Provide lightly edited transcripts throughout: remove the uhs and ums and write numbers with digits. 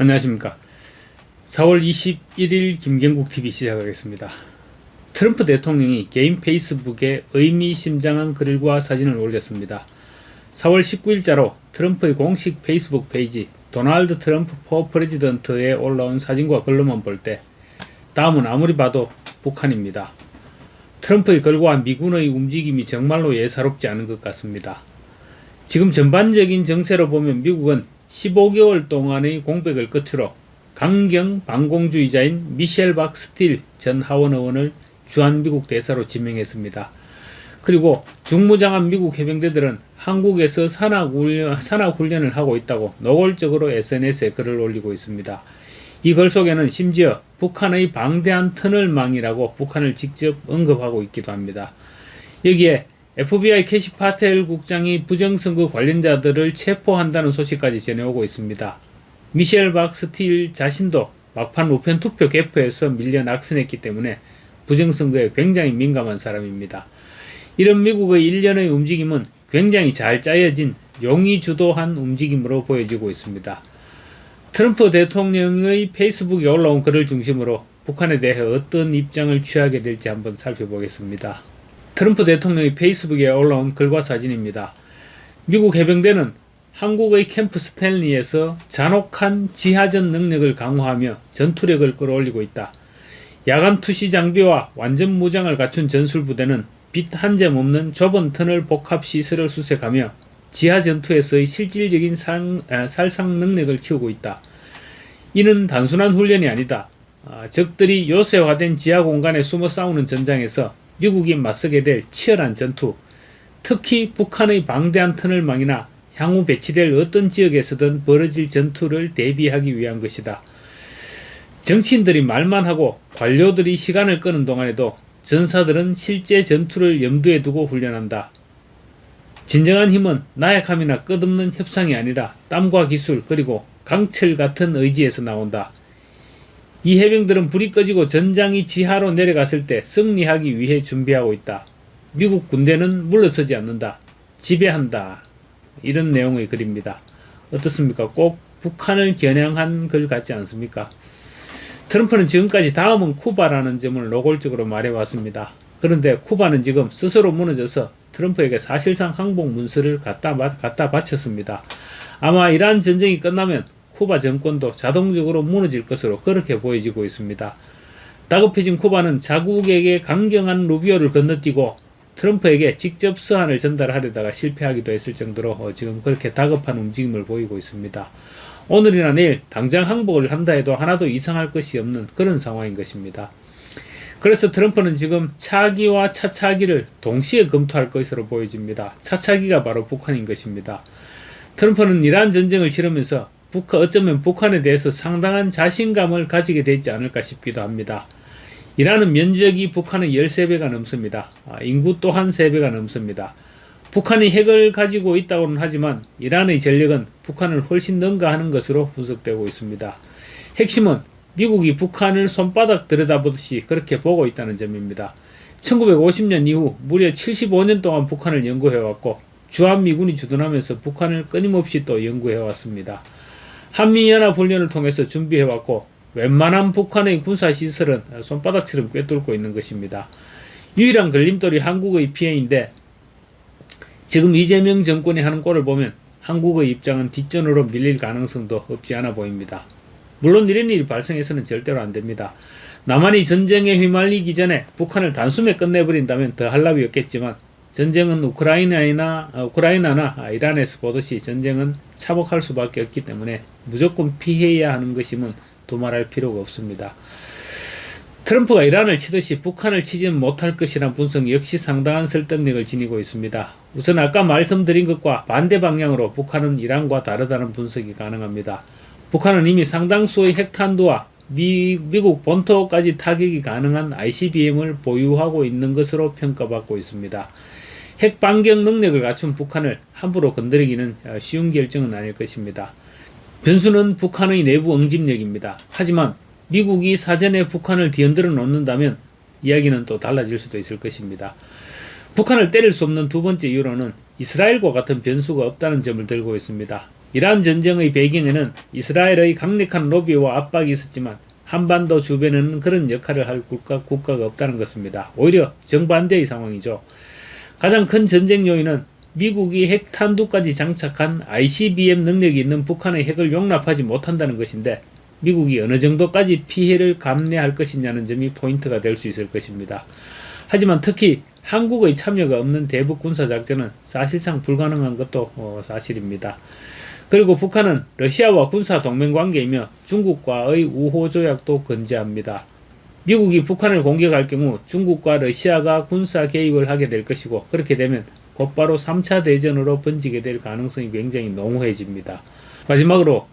안녕하십니까. 4월 21일 김경국TV 시작하겠습니다. 트럼프 대통령이 개인 페이스북에 의미심장한 글과 사진을 올렸습니다. 4월 19일자로 트럼프의 공식 페이스북 페이지 도널드 트럼프 포 프레지던트에 올라온 사진과 글로만 볼 때 다음은 아무리 봐도 북한입니다. 트럼프의 글과 미군의 움직임이 정말로 예사롭지 않은 것 같습니다. 지금 전반적인 정세로 보면 미국은 15개월 동안의 공백을 끝으로 강경 반공주의자인 미셸 박 스틸 전 하원 의원을 주한미국 대사로 지명했습니다. 그리고 중무장한 미국 해병대들은 한국에서 산악훈련을 하고 있다고 노골적으로 SNS에 글을 올리고 있습니다. 이 글 속에는 심지어 북한의 방대한 터널망이라고 북한을 직접 언급하고 있기도 합니다. 여기에 FBI 캐시 파텔 국장이 부정선거 관련자들을 체포한다는 소식까지 전해오고 있습니다. 미셸 박 스틸 자신도 막판 우편 투표 개표에서 밀려 낙선했기 때문에 부정선거에 굉장히 민감한 사람입니다. 이런 미국의 일련의 움직임은 굉장히 잘 짜여진 용이 주도한 움직임으로 보여지고 있습니다. 트럼프 대통령의 페이스북에 올라온 글을 중심으로 북한에 대해 어떤 입장을 취하게 될지 한번 살펴보겠습니다. 트럼프 대통령의 페이스북에 올라온 글과 사진입니다. 미국 해병대는 한국의 캠프 스탠리에서 잔혹한 지하전 능력을 강화하며 전투력을 끌어올리고 있다. 야간 투시 장비와 완전 무장을 갖춘 전술부대는 빛 한 점 없는 좁은 터널 복합 시설을 수색하며 지하 전투에서의 실질적인 살상 능력을 키우고 있다. 이는 단순한 훈련이 아니다. 적들이 요새화된 지하 공간에 숨어 싸우는 전장에서 미국이 맞서게 될 치열한 전투, 특히 북한의 방대한 터널망이나 향후 배치될 어떤 지역에서든 벌어질 전투를 대비하기 위한 것이다. 정치인들이 말만 하고 관료들이 시간을 끄는 동안에도 전사들은 실제 전투를 염두에 두고 훈련한다. 진정한 힘은 나약함이나 끝없는 협상이 아니라 땀과 기술 그리고 강철 같은 의지에서 나온다. 이 해병들은 불이 꺼지고 전장이 지하로 내려갔을 때 승리하기 위해 준비하고 있다. 미국 군대는 물러서지 않는다. 지배한다. 이런 내용의 글입니다. 어떻습니까? 꼭 북한을 겨냥한 글 같지 않습니까? 트럼프는 지금까지 다음은 쿠바라는 점을 노골적으로 말해왔습니다. 그런데 쿠바는 지금 스스로 무너져서 트럼프에게 사실상 항복 문서를 갖다 바쳤습니다. 아마 이란 전쟁이 끝나면 쿠바 정권도 자동적으로 무너질 것으로 그렇게 보여지고 있습니다. 다급해진 쿠바는 자국에게 강경한 루비오를 건너뛰고 트럼프에게 직접 서한을 전달하려다가 실패하기도 했을 정도로 지금 그렇게 다급한 움직임을 보이고 있습니다. 오늘이나 내일 당장 항복을 한다 해도 하나도 이상할 것이 없는 그런 상황인 것입니다. 그래서 트럼프는 지금 차기와 차차기를 동시에 검토할 것으로 보여집니다. 차차기가 바로 북한인 것입니다. 트럼프는 이란 전쟁을 치르면서 어쩌면 북한에 대해서 상당한 자신감을 가지게 되지 않을까 싶기도 합니다. 이란은 면적이 북한의 13배가 넘습니다. 인구 또한 3배가 넘습니다. 북한이 핵을 가지고 있다고는 하지만 이란의 전력은 북한을 훨씬 능가하는 것으로 분석되고 있습니다. 핵심은 미국이 북한을 손바닥 들여다보듯이 그렇게 보고 있다는 점입니다. 1950년 이후 무려 75년 동안 북한을 연구해왔고 주한미군이 주둔하면서 북한을 끊임없이 또 연구해왔습니다. 한미연합훈련을 통해서 준비해왔고 웬만한 북한의 군사시설은 손바닥처럼 꿰뚫고 있는 것입니다. 유일한 걸림돌이 한국의 피해인데 지금 이재명 정권이 하는 꼴을 보면 한국의 입장은 뒷전으로 밀릴 가능성도 없지 않아 보입니다. 물론 이런 일이 발생해서는 절대로 안 됩니다. 남한이 전쟁에 휘말리기 전에 북한을 단숨에 끝내버린다면 더할 나위 없겠지만 전쟁은 우크라이나나 이란에서 보듯이 전쟁은 참혹할 수밖에 없기 때문에 무조건 피해야 하는 것임은 두말할 필요가 없습니다. 트럼프가 이란을 치듯이 북한을 치지는 못할 것이란 분석 역시 상당한 설득력을 지니고 있습니다. 우선 아까 말씀드린 것과 반대 방향으로 북한은 이란과 다르다는 분석이 가능합니다. 북한은 이미 상당수의 핵탄두와 미국 본토까지 타격이 가능한 ICBM을 보유하고 있는 것으로 평가받고 있습니다. 핵 반격 능력을 갖춘 북한을 함부로 건드리기는 쉬운 결정은 아닐 것입니다. 변수는 북한의 내부 응집력입니다. 하지만 미국이 사전에 북한을 뒤흔들어 놓는다면 이야기는 또 달라질 수도 있을 것입니다. 북한을 때릴 수 없는 두 번째 이유로는 이스라엘과 같은 변수가 없다는 점을 들고 있습니다. 이란 전쟁의 배경에는 이스라엘의 강력한 로비와 압박이 있었지만 한반도 주변에는 그런 역할을 할 국가가 없다는 것입니다. 오히려 정반대의 상황이죠. 가장 큰 전쟁 요인은 미국이 핵탄두까지 장착한 ICBM 능력이 있는 북한의 핵을 용납하지 못한다는 것인데, 미국이 어느 정도까지 피해를 감내할 것이냐는 점이 포인트가 될 수 있을 것입니다. 하지만 특히 한국의 참여가 없는 대북 군사작전은 사실상 불가능한 것도 사실입니다. 그리고 북한은 러시아와 군사 동맹 관계이며 중국과의 우호 조약도 건재합니다. 미국이 북한을 공격할 경우 중국과 러시아가 군사 개입을 하게 될 것이고, 그렇게 되면 곧바로 3차 대전으로 번지게 될 가능성이 굉장히 농후해집니다. 마지막으로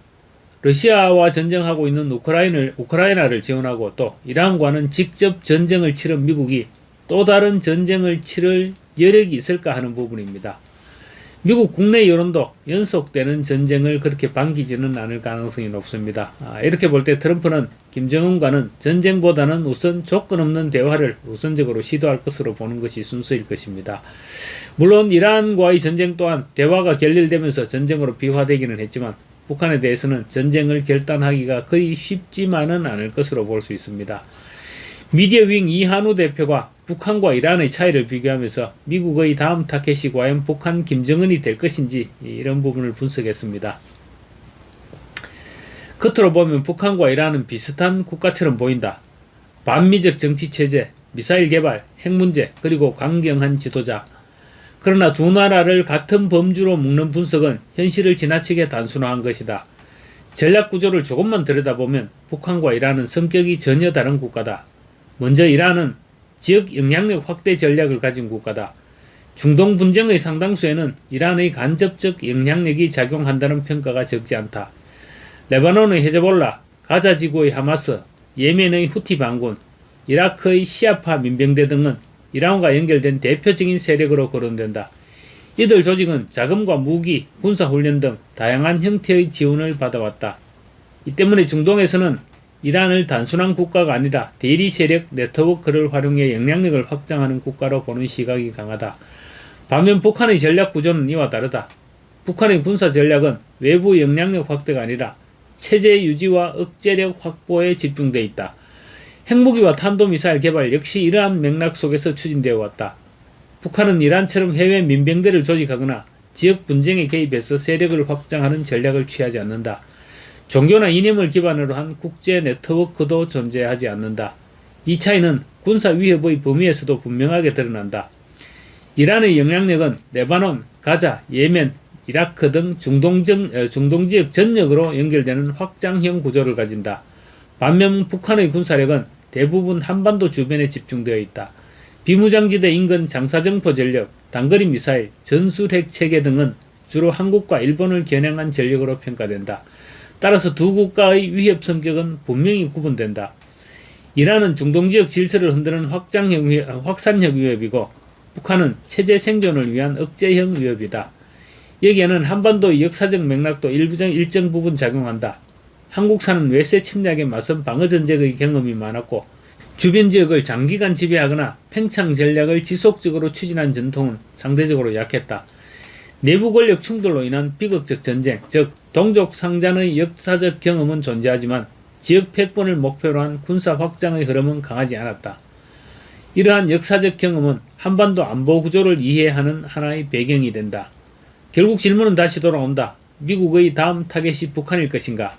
러시아와 전쟁하고 있는 우크라이나를 지원하고 또 이란과는 직접 전쟁을 치른 미국이 또 다른 전쟁을 치를 여력이 있을까 하는 부분입니다. 미국 국내 여론도 연속되는 전쟁을 그렇게 반기지는 않을 가능성이 높습니다. 이렇게 볼 때 트럼프는 김정은과는 전쟁보다는 우선 조건 없는 대화를 우선적으로 시도할 것으로 보는 것이 순서일 것입니다. 물론 이란과의 전쟁 또한 대화가 결렬되면서 전쟁으로 비화되기는 했지만 북한에 대해서는 전쟁을 결단하기가 거의 쉽지만은 않을 것으로 볼 수 있습니다. 미디어윙 이한우 대표가 북한과 이란의 차이를 비교하면서 미국의 다음 타겟이 과연 북한 김정은이 될 것인지 이런 부분을 분석했습니다. 겉으로 보면 북한과 이란은 비슷한 국가처럼 보인다. 반미적 정치체제, 미사일 개발, 핵 문제, 그리고 강경한 지도자. 그러나 두 나라를 같은 범주로 묶는 분석은 현실을 지나치게 단순화한 것이다. 전략 구조를 조금만 들여다보면 북한과 이란은 성격이 전혀 다른 국가다. 먼저 이란은 지역 영향력 확대 전략을 가진 국가다. 중동 분쟁의 상당수에는 이란의 간접적 영향력이 작용한다는 평가가 적지 않다. 레바논의 헤즈볼라, 가자 지구의 하마스, 예멘의 후티 반군, 이라크의 시아파 민병대 등은 이란과 연결된 대표적인 세력으로 거론된다. 이들 조직은 자금과 무기, 군사훈련 등 다양한 형태의 지원을 받아왔다. 이 때문에 중동에서는 이란을 단순한 국가가 아니라 대리 세력 네트워크를 활용해 영향력을 확장하는 국가로 보는 시각이 강하다. 반면 북한의 전략 구조는 이와 다르다. 북한의 군사 전략은 외부 영향력 확대가 아니라 체제 유지와 억제력 확보에 집중되어 있다. 핵무기와 탄도미사일 개발 역시 이러한 맥락 속에서 추진되어 왔다. 북한은 이란처럼 해외 민병대를 조직하거나 지역 분쟁에 개입해서 세력을 확장하는 전략을 취하지 않는다. 종교나 이념을 기반으로 한 국제 네트워크도 존재하지 않는다. 이 차이는 군사 위협의 범위에서도 분명하게 드러난다. 이란의 영향력은 레바논, 가자, 예멘, 이라크 등 중동 지역 전역으로 연결되는 확장형 구조를 가진다. 반면 북한의 군사력은 대부분 한반도 주변에 집중되어 있다. 비무장지대 인근 장사정포 전력, 단거리 미사일, 전술핵 체계 등은 주로 한국과 일본을 겨냥한 전력으로 평가된다. 따라서 두 국가의 위협 성격은 분명히 구분된다. 이란은 중동지역 질서를 흔드는 확산형 위협이고 북한은 체제 생존을 위한 억제형 위협이다. 여기에는 한반도의 역사적 맥락도 일정 부분 작용한다. 한국사는 외세 침략에 맞선 방어전쟁의 경험이 많았고 주변 지역을 장기간 지배하거나 팽창 전략을 지속적으로 추진한 전통은 상대적으로 약했다. 내부 권력 충돌로 인한 비극적 전쟁, 즉 동족 상잔의 역사적 경험은 존재하지만 지역 패권을 목표로 한 군사 확장의 흐름은 강하지 않았다. 이러한 역사적 경험은 한반도 안보 구조를 이해하는 하나의 배경이 된다. 결국 질문은 다시 돌아온다. 미국의 다음 타겟이 북한일 것인가?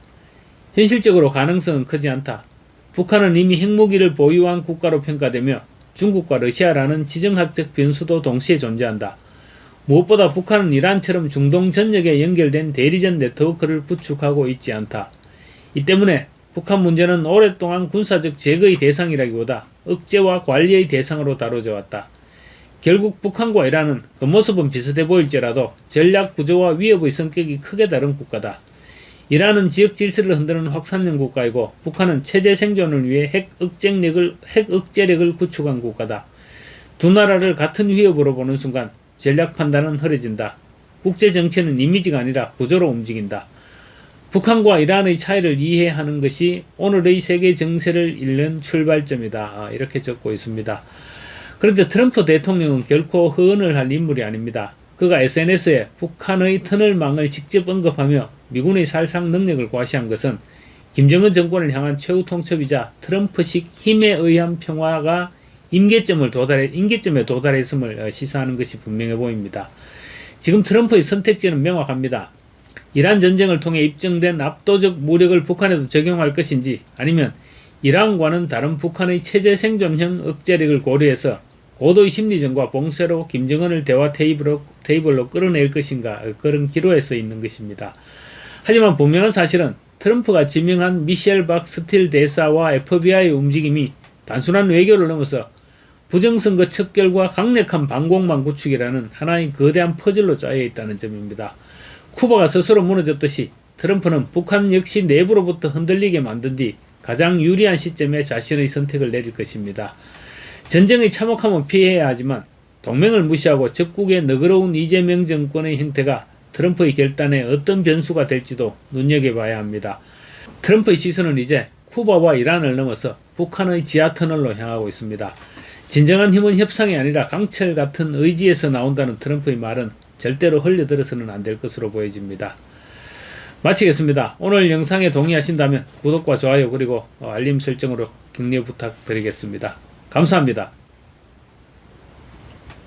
현실적으로 가능성은 크지 않다. 북한은 이미 핵무기를 보유한 국가로 평가되며 중국과 러시아라는 지정학적 변수도 동시에 존재한다. 무엇보다 북한은 이란처럼 중동 전역에 연결된 대리전 네트워크를 구축하고 있지 않다. 이 때문에 북한 문제는 오랫동안 군사적 제거의 대상이라기보다 억제와 관리의 대상으로 다뤄져 왔다. 결국 북한과 이란은 겉모습은 비슷해 보일지라도 전략 구조와 위협의 성격이 크게 다른 국가다. 이란은 지역 질서를 흔드는 확산형 국가이고 북한은 체제 생존을 위해 핵 억제력을 구축한 국가다. 두 나라를 같은 위협으로 보는 순간 전략 판단은 흐려진다. 국제 정치는 이미지가 아니라 구조로 움직인다. 북한과 이란의 차이를 이해하는 것이 오늘의 세계 정세를 읽는 출발점이다. 이렇게 적고 있습니다. 그런데 트럼프 대통령은 결코 허언을 할 인물이 아닙니다. 그가 SNS에 북한의 터널망을 직접 언급하며 미군의 살상 능력을 과시한 것은 김정은 정권을 향한 최후 통첩이자 트럼프식 힘에 의한 평화가 임계점에 도달했음을 시사하는 것이 분명해 보입니다. 지금 트럼프의 선택지는 명확합니다. 이란 전쟁을 통해 입증된 압도적 무력을 북한에도 적용할 것인지, 아니면 이란과는 다른 북한의 체제 생존형 억제력을 고려해서 고도의 심리전과 봉쇄로 김정은을 대화 테이블로 끌어낼 것인가, 그런 기로에 서 있는 것입니다. 하지만 분명한 사실은 트럼프가 지명한 미셸 박 스틸 대사와 FBI의 움직임이 단순한 외교를 넘어서 부정선거 척결과 강력한 반공망 구축이라는 하나의 거대한 퍼즐로 짜여 있다는 점입니다. 쿠바가 스스로 무너졌듯이 트럼프는 북한 역시 내부로부터 흔들리게 만든 뒤 가장 유리한 시점에 자신의 선택을 내릴 것입니다. 전쟁의 참혹함은 피해야 하지만 동맹을 무시하고 적국의 너그러운 이재명 정권의 형태가 트럼프의 결단에 어떤 변수가 될지도 눈여겨봐야 합니다. 트럼프의 시선은 이제 쿠바와 이란을 넘어서 북한의 지하터널로 향하고 있습니다. 진정한 힘은 협상이 아니라 강철 같은 의지에서 나온다는 트럼프의 말은 절대로 흘려들어서는 안 될 것으로 보여집니다. 마치겠습니다. 오늘 영상에 동의하신다면 구독과 좋아요 그리고 알림 설정으로 격려 부탁드리겠습니다. 감사합니다.